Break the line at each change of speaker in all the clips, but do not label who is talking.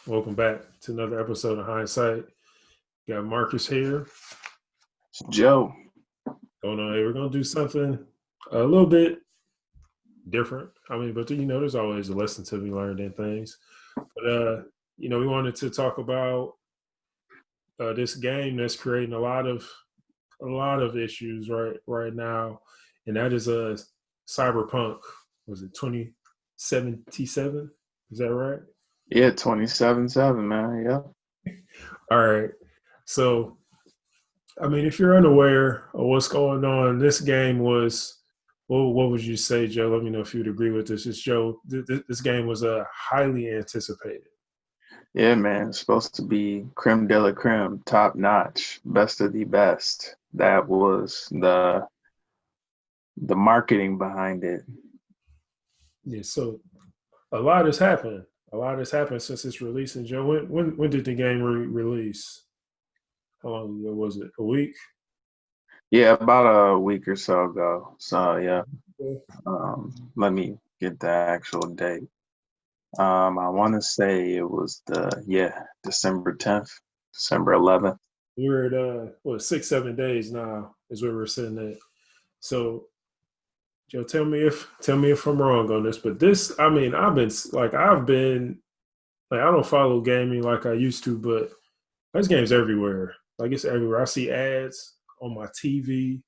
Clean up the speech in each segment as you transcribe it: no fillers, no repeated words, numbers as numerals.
Welcome back to another episode of Hindsight. Got Marcus here.
Joe.
Going on. Hey, we're gonna do something a little bit different. But there's always a lesson to be learned in things. But we wanted to talk about this game that's creating a lot of issues right now, and that is Cyberpunk. Was it 2077? Is that right?
Yeah, 27-7, man. Yeah.
All right. So if you're unaware of what's going on, this game was, well, what would you say, Joe? Let me know if you'd agree with this. It's Joe. This game was highly anticipated.
Yeah, man. It's supposed to be creme de la creme, top notch, best of the best. That was the marketing behind it.
Yeah. So a lot has happened. A lot has happened since its release. And Joe, when did the game release? How long ago was it? A week?
Yeah, about a week or so ago. So yeah.
Yeah.
Let me get the actual date. I want to say it was December 10th, December 11th.
We're at 6-7 days now is where we're sitting at. So Joe, tell me if I'm wrong on this, but I've been like, I don't follow gaming like I used to, but this game's everywhere. Like, it's everywhere. I see ads on my TV,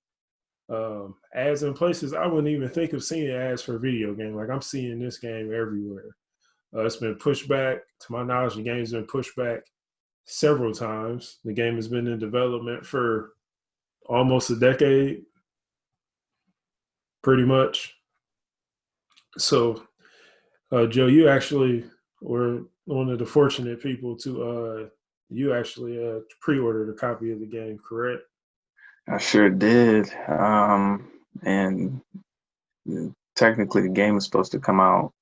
ads in places I wouldn't even think of seeing ads for a video game. Like, I'm seeing this game everywhere. It's been pushed back. To my knowledge, the game's been pushed back several times. The game has been in development for almost a decade, pretty much. So, Joe, you actually were one of the fortunate people to you actually pre-ordered a copy of the game, correct?
I sure did. And technically the game is supposed to come out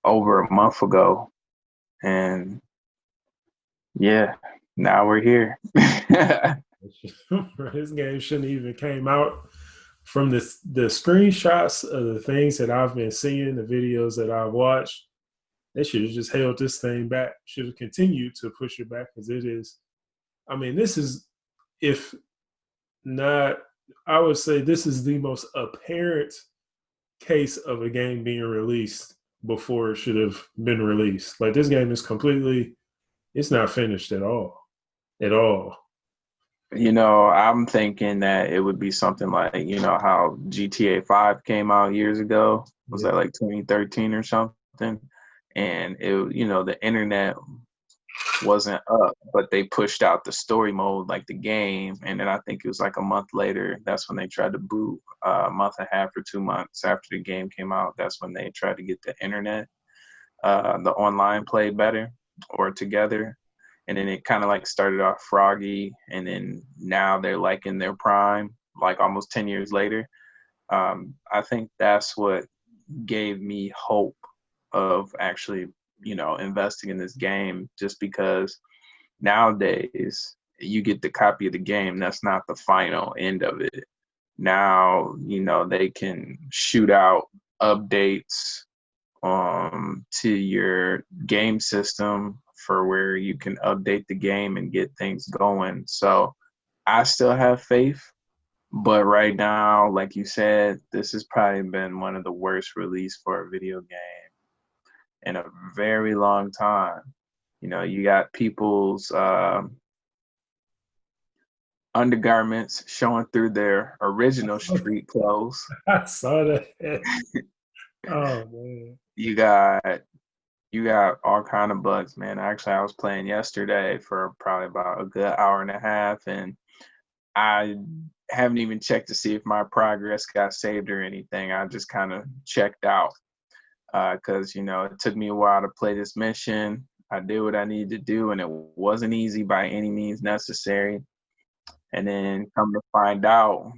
over a month ago. And yeah, now we're here.
This game shouldn't even came out. From the screenshots of the things that I've been seeing, the videos that I've watched, they should have just held this thing back. Should have continued to push it back because it is. This is, if not, I would say this is the most apparent case of a game being released before it should have been released. Like, this game is completely, it's not finished at all. At all.
I'm thinking that it would be something like, how GTA 5 came out years ago. Was
Yeah.
that like 2013 or something? And the internet wasn't up, but they pushed out the story mode like the game. And then I think it was like a month later, that's when they tried to boot, a month and a half or 2 months after the game came out. That's when they tried to get the internet, the online play better or together. And then it kind of like started off froggy, and then now they're like in their prime, like almost 10 years later. I think that's what gave me hope of actually, investing in this game, just because nowadays you get the copy of the game. That's not the final end of it. Now, they can shoot out updates to your game system for where you can update the game and get things going. So I still have faith, but right now, like you said, this has probably been one of the worst release for a video game in a very long time. You got people's undergarments showing through their original street clothes.
I saw that. Oh man.
You got all kind of bugs, man. Actually, I was playing yesterday for probably about a good hour and a half, and I haven't even checked to see if my progress got saved or anything. I just kind of checked out because it took me a while to play this mission. I did what I needed to do, and it wasn't easy by any means necessary. And then come to find out,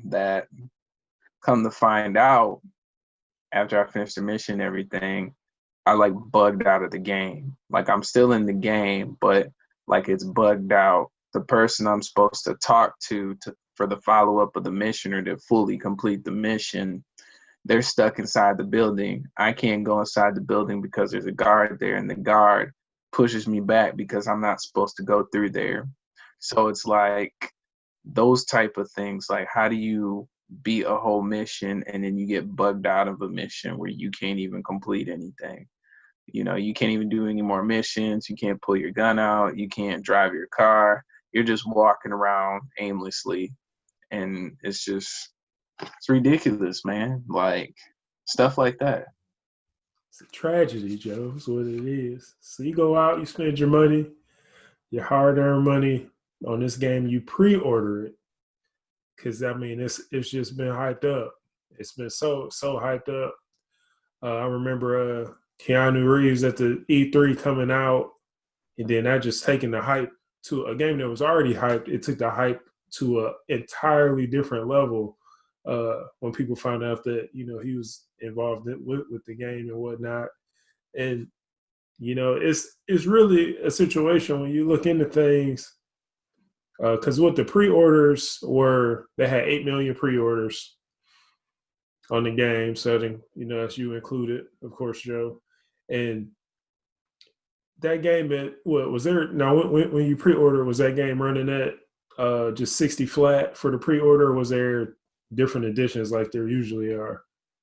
after I finished the mission and everything, I like bugged out of the game. Like, I'm still in the game, but like it's bugged out. The person I'm supposed to talk to for the follow up of the mission or to fully complete the mission, they're stuck inside the building. I can't go inside the building because there's a guard there, and the guard pushes me back because I'm not supposed to go through there. So it's like those type of things, like how do you beat a whole mission and then you get bugged out of a mission where you can't even complete anything. You can't even do any more missions. You can't pull your gun out. You can't drive your car. You're just walking around aimlessly. And it's ridiculous, man. Like stuff like that.
It's a tragedy, Joe. Is what it is. So you go out, you spend your money, your hard-earned money on this game. You pre-order it because I mean it's just been hyped up. It's been so hyped up. I remember Keanu Reeves at the E3 coming out, and then that just taking the hype to a game that was already hyped. It took the hype to an entirely different level when people found out that he was involved with the game and whatnot. And it's really a situation when you look into things because what the pre-orders were, they had 8 million pre-orders on the game setting, as you included, of course, Joe. And that game, what was there? Now, when you pre-order, was that game running at just 60 flat for the pre-order? Or was there different editions like there usually are?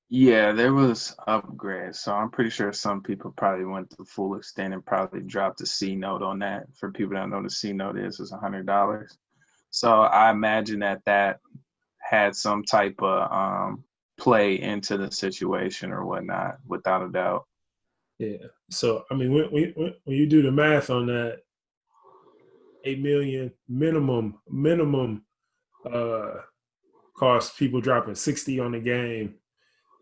Yeah, there was upgrades. So I'm pretty sure some people probably went the full extent and probably dropped a C note on that. For people that don't know what a C note is $100. So I imagine that had some type of play into the situation or whatnot, without a doubt.
Yeah. So I mean, when you do the math on that, 8 million minimum uh, cost, people dropping 60 on the game.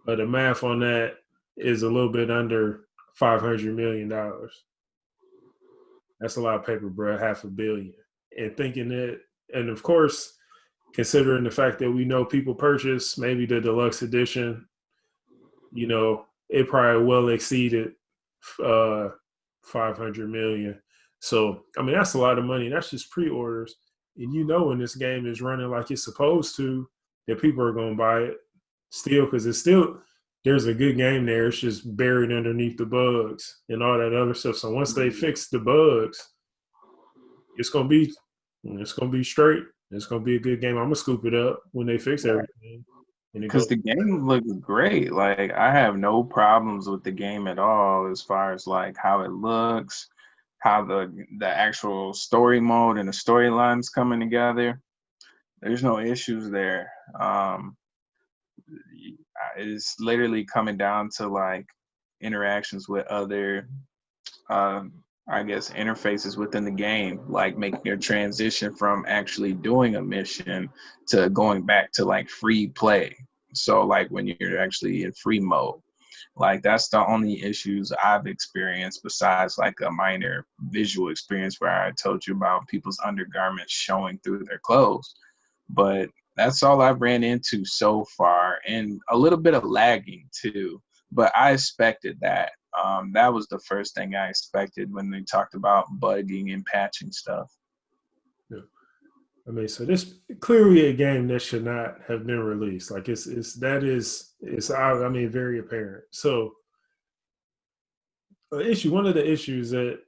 But the math on that is a little bit under $500 million. That's a lot of paper, bro. $500 million. And thinking that, and of course, considering the fact that we know people purchase maybe the deluxe edition, it probably well exceeded 500 million. So I mean, that's a lot of money. That's just pre-orders, and when this game is running like it's supposed to, that people are going to buy it still because it's still there's a good game there. It's just buried underneath the bugs and all that other stuff. So once they fix the bugs, it's gonna be straight. It's gonna be a good game. I'm gonna scoop it up when they fix everything. And it
Because
goes.
the game looks great. Like I have no problems with the game at all as far as like how it looks, how the actual story mode and the storylines coming together. There's no issues there. It's literally coming down to like interactions with other I guess interfaces within the game, like making a transition from actually doing a mission to going back to like free play. So like when you're actually in free mode, like that's the only issues I've experienced besides like a minor visual experience where I told you about people's undergarments showing through their clothes. But that's all I've ran into so far, and a little bit of lagging too. But I expected that. That was the first thing I expected when they talked about bugging and patching stuff.
Yeah. I mean, so this clearly a game that should not have been released. Like it's I mean very apparent. So one of the issues that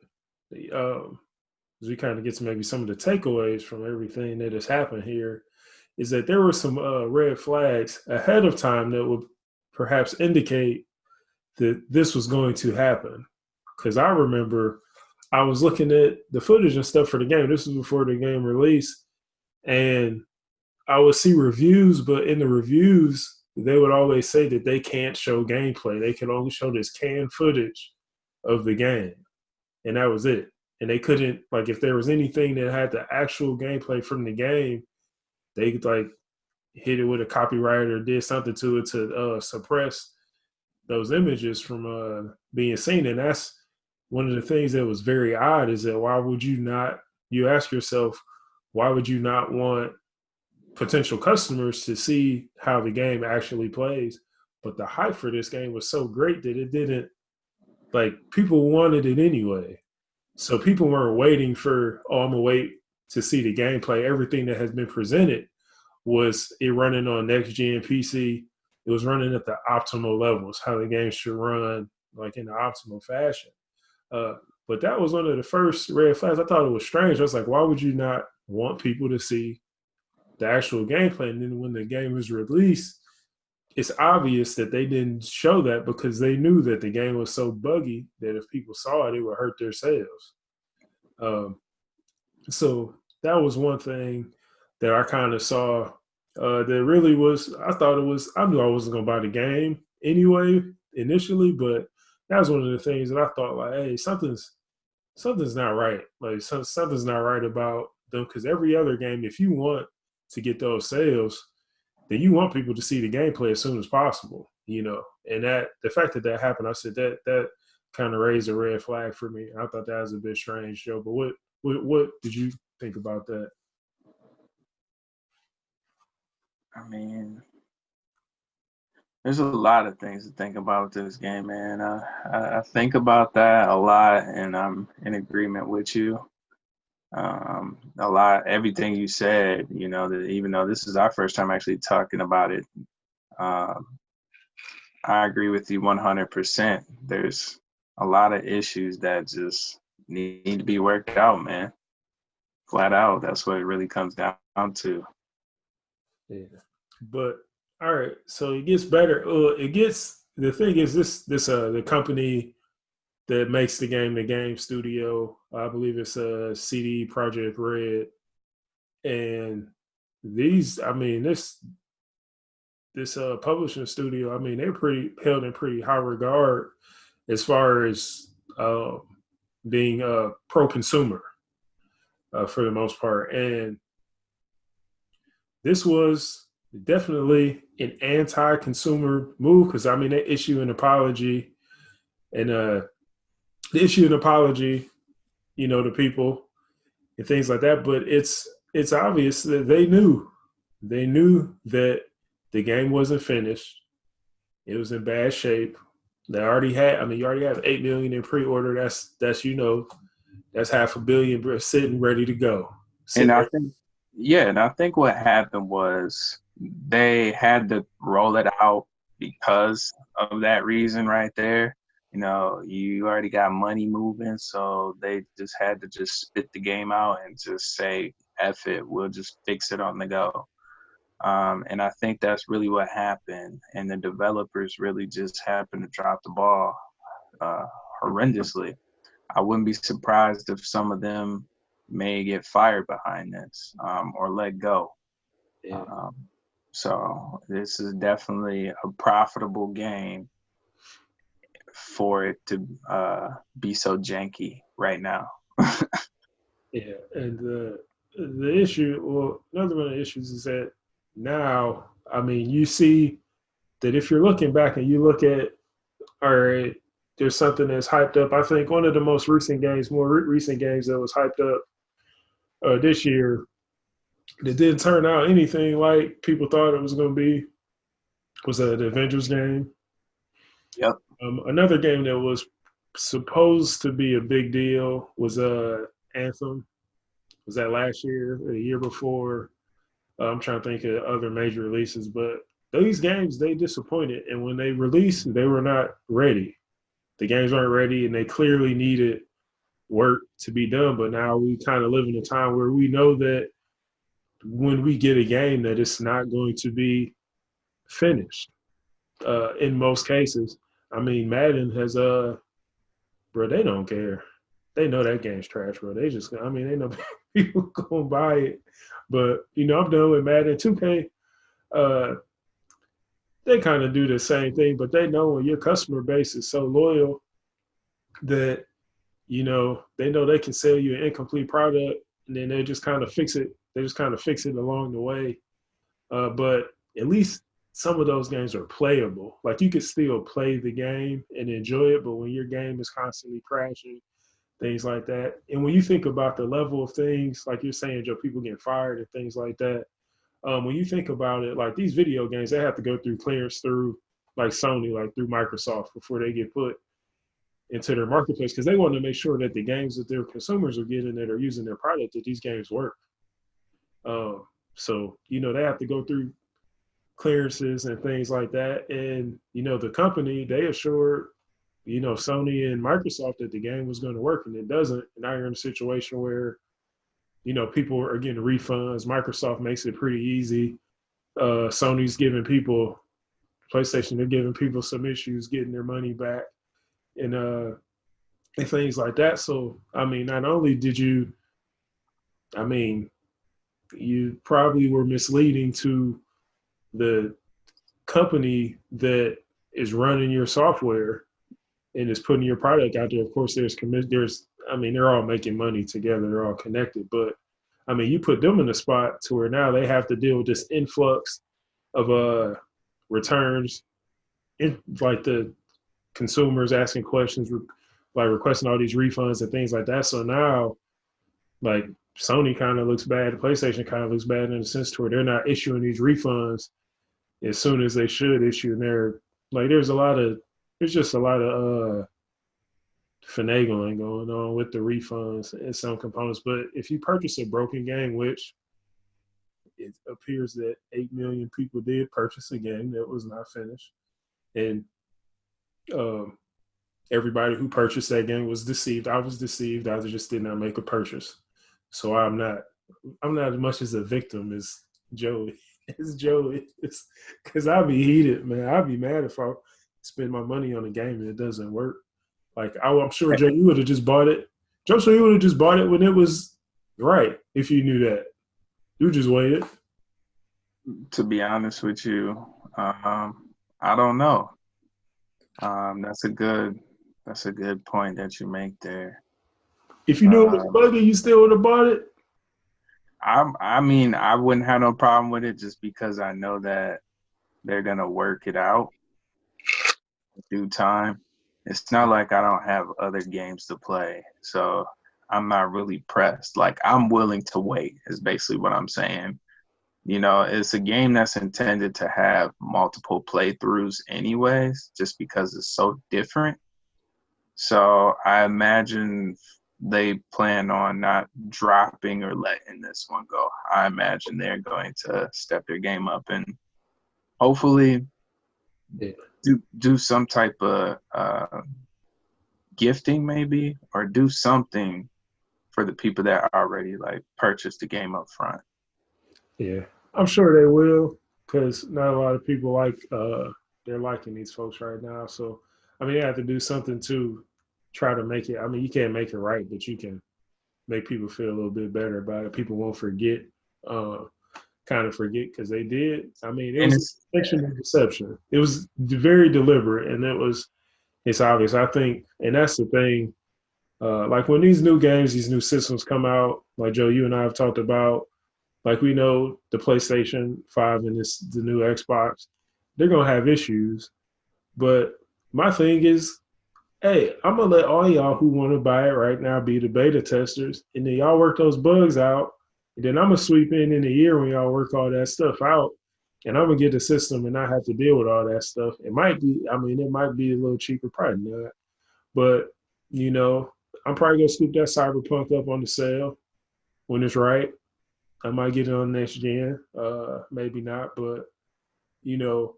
as we kind of get to maybe some of the takeaways from everything that has happened here is that there were some red flags ahead of time that would perhaps indicate that this was going to happen. Because I remember I was looking at the footage and stuff for the game. This was before the game released, and I would see reviews, but in the reviews, they would always say that they can't show gameplay. They can only show this canned footage of the game, and that was it. And they couldn't, like, if there was anything that had the actual gameplay from the game, they could like hit it with a copyright or did something to it to suppress those images from being seen. And that's one of the things that was very odd is that why would you not, you ask yourself, why would you not want potential customers to see how the game actually plays? But the hype for this game was so great that it didn't, like, people wanted it anyway. So people weren't waiting for, oh, I'm going to wait to see the gameplay. Everything that has been presented was it running on next gen PC. It was running at the optimal levels, how the game should run, like in the optimal fashion. But that was one of the first red flags. I thought it was strange. I was like, why would you not want people to see the actual gameplay? And then when the game was released, it's obvious that they didn't show that because they knew that the game was so buggy that if people saw it, it would hurt their sales. Um, so that was one thing that I kind of saw that really was. I thought it was. I knew I wasn't gonna buy the game anyway initially, but that was one of the things that I thought like, hey, something's not right. Like something's not right about them because every other game, if you want to get those sales, then you want people to see the gameplay as soon as possible. And that the fact that that happened, I said that kind of raised a red flag for me. I thought that was a bit strange, Joe. But what did you think about that?
I mean, there's a lot of things to think about with this game, man. I think about that a lot, and I'm in agreement with you. A lot, everything you said, that even though this is our first time actually talking about it, um, I agree with you 100%. There's a lot of issues that just need to be worked out, man. Flat out. That's what it really comes down to.
Yeah, but all right. So it gets better. It gets the thing is this the company that makes the game studio. I believe it's a CD Project Red, and these. I mean this publishing studio. I mean they're pretty held in pretty high regard as far as being pro consumer for the most part, and this was definitely an anti-consumer move because I mean they issue an apology and they issue an apology, to people and things like that. But it's obvious that they knew that the game wasn't finished. It was in bad shape. They already had. I mean, you already have 8 million in pre-order. That's half a billion sitting ready to go.
And
Sitting
I
ready.
think, yeah, and I think what happened was they had to roll it out because of that reason right there. You already got money moving, so they just had to just spit the game out and just say, F it, we'll just fix it on the go. And I think that's really what happened. And the developers really just happened to drop the ball uh, horrendously. I wouldn't be surprised if some of them may get fired behind this or let go.
Yeah.
Um, so this is definitely a profitable game for it to be so janky right now.
Yeah, and the issue, well, another one of the issues is that now, I mean, you see that if you're looking back and you look at, all right, there's something that's hyped up. I think one of the most recent games, recent games that was hyped up this year that didn't turn out anything like people thought it was going to be was the Avengers game.
Yep.
Another game that was supposed to be a big deal was Anthem. Was that last year or the year before? I'm trying to think of other major releases, but these games they disappointed, and when they released, they were not ready. The games weren't ready, and they clearly needed work to be done. But now we kind of live in a time where we know that when we get a game, that it's not going to be finished. In most cases, I mean, Madden has bro, they don't care. They know that game's trash, bro. They just, I mean, they know people gonna buy it. But I'm done with Madden 2K. Uh, they kind of do the same thing, but they know when your customer base is so loyal that they know they can sell you an incomplete product, and then they just kind of fix it. They just kind of fix it along the way. But at least some of those games are playable. Like you could still play the game and enjoy it, but when your game is constantly crashing, things like that. And when you think about the level of things, like you're saying, Joe, people getting fired and things like that. When you think about it, like these video games, they have to go through clearance through like Sony, like through Microsoft before they get put into their marketplace because they want to make sure that the games that their consumers are getting that are using their product, that these games work. So, they have to go through clearances and things like that. And, the company, they assured Sony and Microsoft that the game was going to work, and it doesn't. And now you're in a situation where people are getting refunds. Microsoft makes it pretty easy. Sony's giving people PlayStation. They're giving people some issues getting their money back, and and things like that. So I mean, not only did you, I mean, you probably were misleading to the company that is running your software and is putting your product out there. Of course, I mean, they're all making money together. They're all connected, but I mean, you put them in a spot to where now they have to deal with this influx of returns, like the consumers asking questions, like requesting all these refunds and things like that. So now, like Sony kind of looks bad, PlayStation kind of looks bad in a sense to where they're not issuing these refunds as soon as they should issue. And they're like, there's just a lot of finagling going on with the refunds and some components. But if you purchase a broken game, which it appears that 8 million people did purchase a game that was not finished, and um, everybody who purchased that game was deceived. I was deceived. I just did not make a purchase. So I'm not as much as a victim as Joey. As Joey is, because I'll be heated, man. I'll be mad if I spend my money on a game and it doesn't work. Like I'm sure Joe, you would have just bought it. Joe, so you would have just bought it when it was right. If you knew that, you just waited.
To be honest with you, I don't know. That's a good point that you make there.
If you knew it was
Um,
buggy, you still would have bought it.
I mean, I wouldn't have no problem with it just because I know that they're gonna work it out in due time. It's not like I don't have other games to play, so I'm not really pressed. Like I'm willing to wait is basically what I'm saying. It's a game that's intended to have multiple playthroughs anyways, just because it's so different. So I imagine they plan on not dropping or letting this one go. I imagine they're going to step their game up and hopefully
Yeah,
do some type of gifting maybe, or do something for the people that already like purchased the game up front.
yeah. I'm sure they will, because not a lot of people they're liking these folks right now. So I mean, they have to do something to try to make it. I mean, you can't make it right, but you can make people feel a little bit better about it. People won't forget, uh, kind of forget because they did. I mean, it
And
was
it's
a fiction and deception. It was very deliberate, and it's obvious. I think, and that's the thing. Like when these new games, these new systems come out, like Joe, you and I have talked about, like we know the PlayStation 5 and the new Xbox, they're gonna have issues. But my thing is, hey, I'm gonna let all y'all who want to buy it right now be the beta testers, and then y'all work those bugs out. And then I'm gonna sweep in a year when y'all work all that stuff out, and I'm gonna get the system and not have to deal with all that stuff. It might be, I mean, it might be a little cheaper, probably not, but you know, I'm probably gonna scoop that Cyberpunk up on the sale when it's right. I might get it on next gen, maybe not, but you know,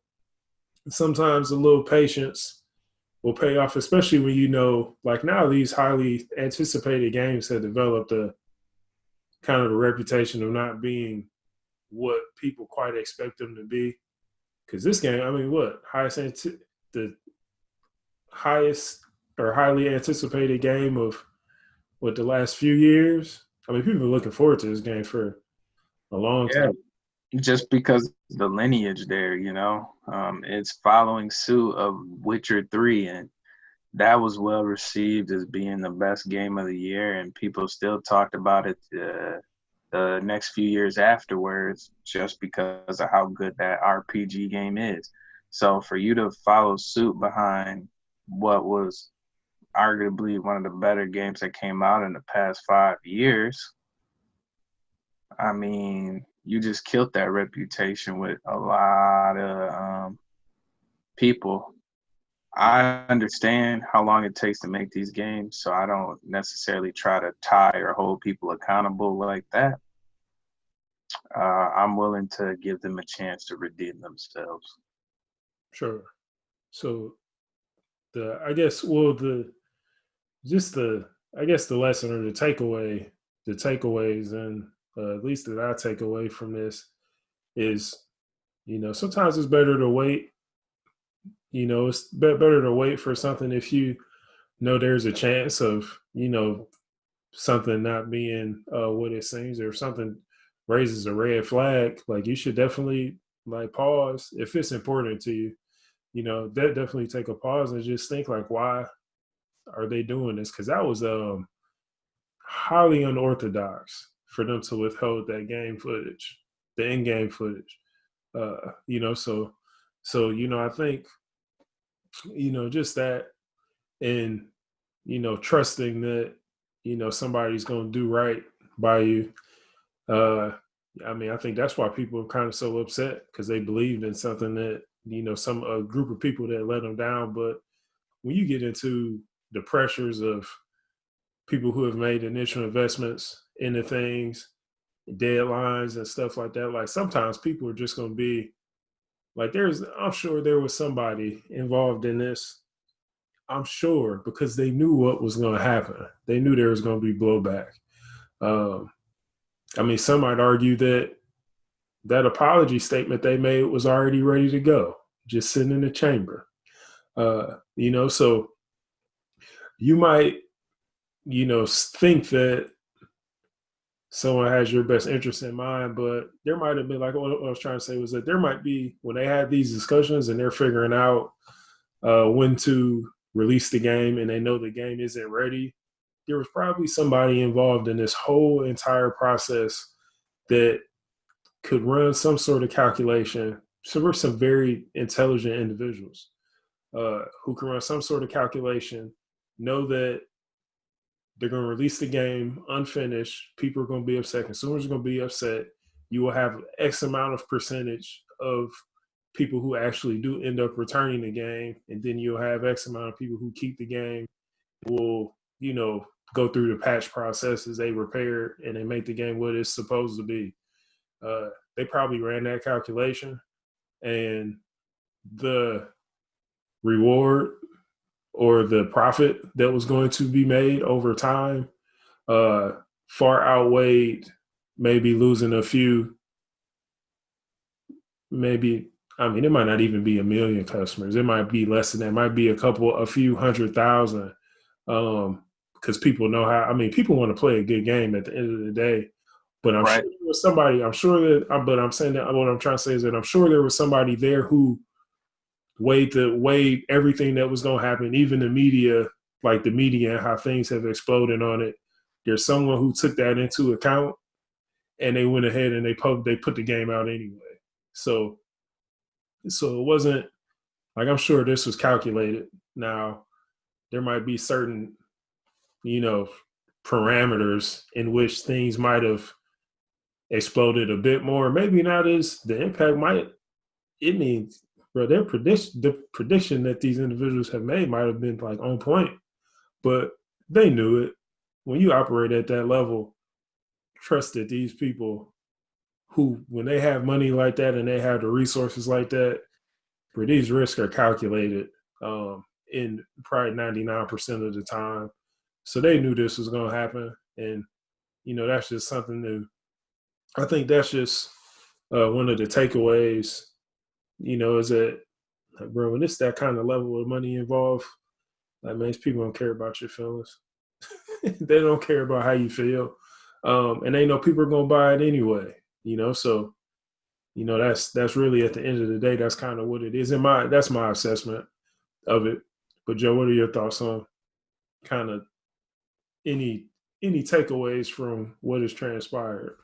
sometimes a little patience will pay off, especially when like now these highly anticipated games have developed a kind of a reputation of not being what people quite expect them to be. Because this game, I mean, the highest or highly anticipated game of what the last few years. I mean, people have been looking forward to this game for a long
yeah,
time.
just because the lineage there, it's following suit of Witcher 3, and that was well received as being the best game of the year, and people still talked about it the next few years afterwards, just because of how good that RPG game is. So for you to follow suit behind what was arguably one of the better games that came out in the past 5 years, I mean, you just killed that reputation with a lot of people. I understand how long it takes to make these games, so I don't necessarily try to tie or hold people accountable like that. I'm willing to give them a chance to redeem themselves.
Sure. So the I guess well the just the I guess the lesson or the takeaways, and at least that I take away from this is, sometimes it's better to wait. It's better to wait for something if you know there's a chance of something not being what it seems, or if something raises a red flag. Like, you should definitely like pause if it's important to you. That definitely take a pause and just think like, why are they doing this? Because that was highly unorthodox for them to withhold that game footage, the in-game footage. So I think just that, and trusting that somebody's going to do right by you. uh I mean, I think that's why people are kind of so upset, because they believed in something that some a group of people that let them down. But when you get into the pressures of people who have made initial investments into things, deadlines and stuff like that, like, sometimes people are just going to be like, I'm sure there was somebody involved in this. I'm sure, because they knew what was going to happen. They knew there was going to be blowback. Um, I mean, some might argue that that apology statement they made was already ready to go, just sitting in the chamber. So you might, think that someone has your best interest in mind, but there might have been, like, what I was trying to say was that there might be, when they had these discussions and they're figuring out when to release the game and they know the game isn't ready, there was probably somebody involved in this whole entire process that could run some sort of calculation. So we're some very intelligent individuals who can run some sort of calculation, know that they're going to release the game unfinished. People are going to be upset. Consumers are going to be upset. You will have X amount of percentage of people who actually do end up returning the game. And then you'll have X amount of people who keep the game, will, go through the patch processes, they repair, and they make the game what it's supposed to be. They probably ran that calculation, and the reward or the profit that was going to be made over time uh, far outweighed maybe losing a few, maybe, I mean, it might not even be a million customers. It might be less than that. It might be a few 100,000. Because people know how, I mean, people want to play a good game at the end of the day. But I'm sure
Right.
there was somebody, I'm sure that, but I'm saying that what I'm trying to say is that I'm sure there was somebody there who weighed everything that was going to happen, even the media, like the media and how things have exploded on it. There's someone who took that into account, and they went ahead and they put the game out anyway. So it wasn't like, I'm sure this was calculated. Now, there might be certain, you know, parameters in which things might have exploded a bit more. Maybe not as the impact might. It means, bro, the prediction that these individuals have made might have been like on point, but they knew it. When you operate at that level, trust that these people who, when they have money like that and they have the resources like that, where these risks are calculated in probably 99% of the time. So they knew this was going to happen. And, that's just something new. I think that's just one of the takeaways, is that, like, bro, when it's that kind of level of money involved, like, man, people don't care about your feelings. They don't care about how you feel. And they know people are going to buy it anyway, so, that's really, at the end of the day, that's kind of what it is. That's my assessment of it. But Joe, what are your thoughts on kind of any takeaways from what has transpired?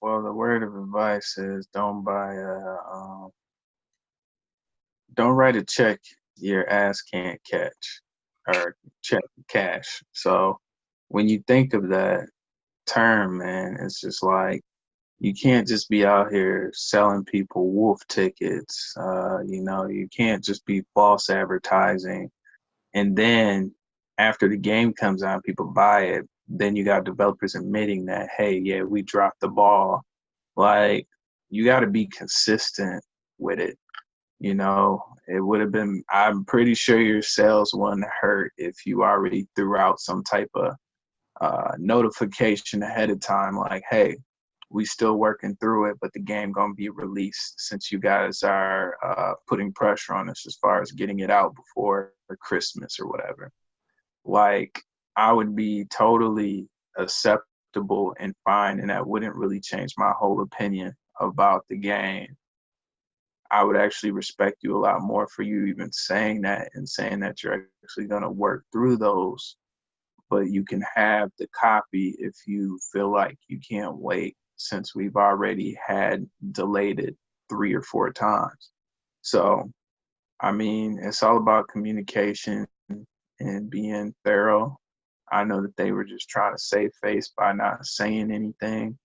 Well, the word of advice is don't write a check your ass can't catch, or check cash. So when you think of that term, man, it's just like, you can't just be out here selling people wolf tickets. You can't just be false advertising. And then after the game comes out, people buy it. Then you got developers admitting that, hey, yeah, we dropped the ball. Like, you got to be consistent with it, it would have been, I'm pretty sure your sales wouldn't hurt if you already threw out some type of notification ahead of time, like, hey, we still working through it, but the game gonna be released since you guys are putting pressure on us as far as getting it out before Christmas or whatever. Like, I would be totally acceptable and fine, and that wouldn't really change my whole opinion about the game. I would actually respect you a lot more for you even saying that and saying that you're actually going to work through those, but you can have the copy if you feel like you can't wait, since we've already had delayed it 3 or 4 times. So, I mean, it's all about communication and being thorough. I know that they were just trying to save face by not saying anything,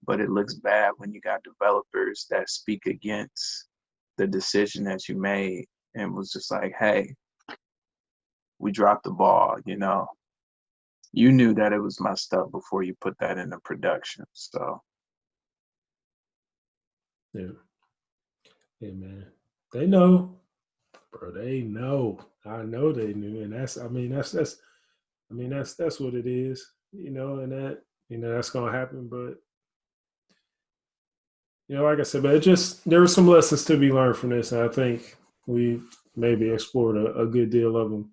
but it looks bad when you got developers that speak against the decision that you made and was just like, hey, we dropped the ball, you know. You knew that it was messed up before you put that into production. So
Yeah. Yeah, man. They know. Bro, they know. I know they knew. And that's that's what it is, you know, and that, you know, that's gonna happen. But you know, like I said, but it just, there were some lessons to be learned from this. And I think we maybe explored a good deal of them.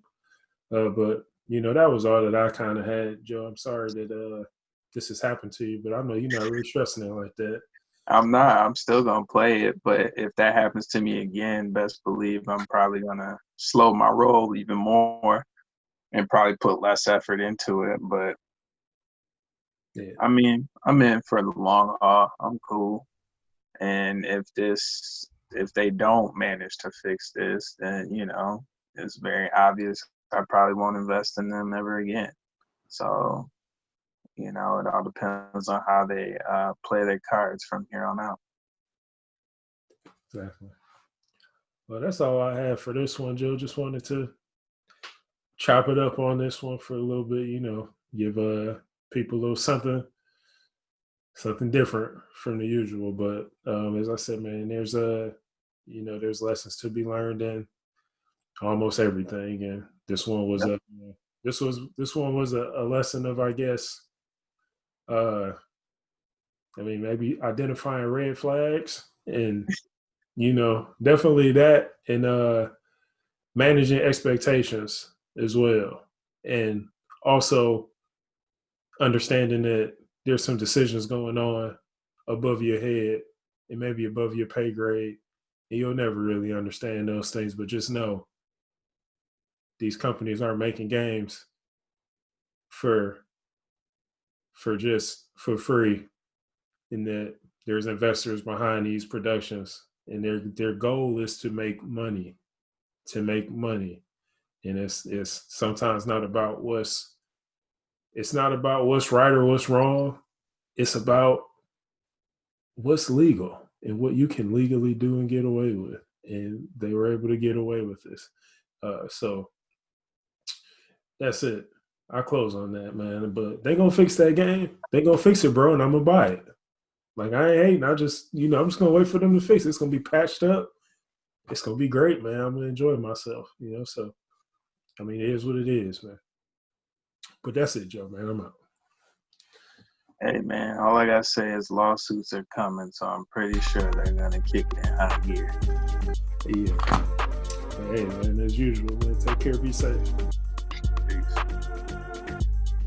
But you know, that was all that I kind of had, Joe. I'm sorry that this has happened to you, but I know you're not really stressing it like that.
I'm not. I'm still gonna play it, but if that happens to me again, best believe I'm probably gonna slow my roll even more and probably put less effort into it. But
Yeah,
I mean, I'm in for the long haul. I'm cool. And if they don't manage to fix this, then, you know, it's very obvious I probably won't invest in them ever again. So, you know, it all depends on how they play their cards from here on out.
exactly. Well, that's all I have for this one, Joe. Just wanted to chop it up on this one for a little bit, you know, give people a little something different from the usual. But as I said, man, there's you know, there's lessons to be learned in almost everything, and this one was
Yep.
this one was a lesson of, I guess, uh, I mean, maybe identifying red flags, and you know, definitely that, and managing expectations as well, and also understanding that there's some decisions going on above your head and maybe above your pay grade, and you'll never really understand those things. But just know these companies aren't making games for just for free, and that there's investors behind these productions, and their goal is to make money, and it's sometimes not about what's right or what's wrong. It's about what's legal and what you can legally do and get away with. And they were able to get away with this. So that's it. I close on that, man. But they gonna fix that game. They gonna fix it, bro, and I'm gonna buy it. Like, I ain't hating. I just, you know, I'm just gonna wait for them to fix it. It's gonna be patched up. It's gonna be great, man. I'm gonna enjoy myself, you know. So I mean, it is what it is, man. But that's it, Joe, man. I'm out.
Hey, man, all I got to say is lawsuits are coming, so I'm pretty sure they're going to kick in high gear.
Yeah. Hey, man, as usual, man. Take care. Be safe.